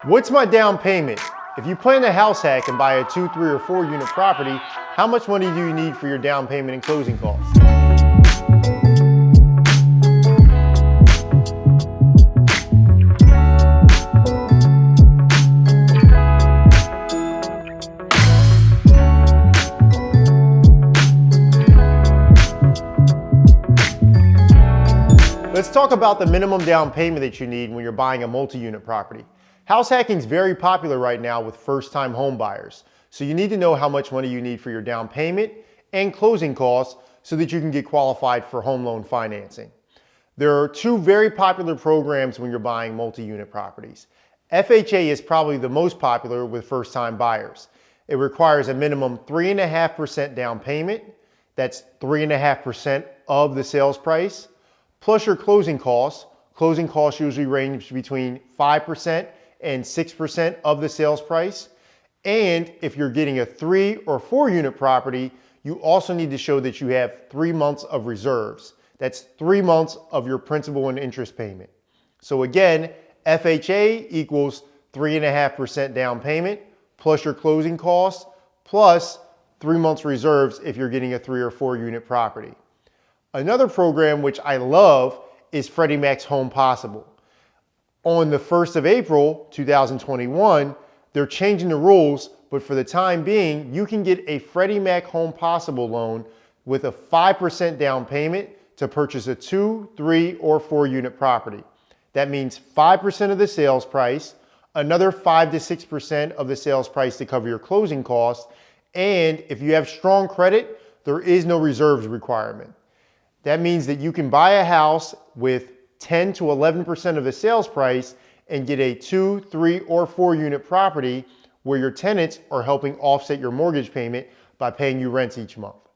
What's my down payment? If you plan to house hack and buy a 2, 3, or 4 unit property, how much money do you need for your down payment and closing costs? Let's talk about the minimum down payment that you need when you're buying a multi-unit property. House hacking is very popular right now with first-time home buyers. So you need to know how much money you need for your down payment and closing costs so that you can get qualified for home loan financing. There are two very popular programs when you're buying multi-unit properties. FHA is probably the most popular with first-time buyers. It requires a minimum 3.5% down payment. That's 3.5% of the sales price, plus your closing costs. Closing costs usually range between 5% and 6% of the sales price. And if you're getting a 3 or 4 unit property, you also need to show that you have 3 months of reserves. That's 3 months of your principal and interest payment. So again, FHA equals 3.5% down payment plus your closing costs plus 3 months reserves if you're getting a 3 or 4 unit property. Another program which I love is Freddie Mac's Home Possible. On the 1st of April, 2021, they're changing the rules, but for the time being, you can get a Freddie Mac Home Possible loan with a 5% down payment to purchase a 2, 3, or 4 unit property. That means 5% of the sales price, another 5 to 6% of the sales price to cover your closing costs, and if you have strong credit, there is no reserves requirement. That means that you can buy a house with 10 to 11% of the sales price and get a 2, 3, or 4 unit property where your tenants are helping offset your mortgage payment by paying you rent each month.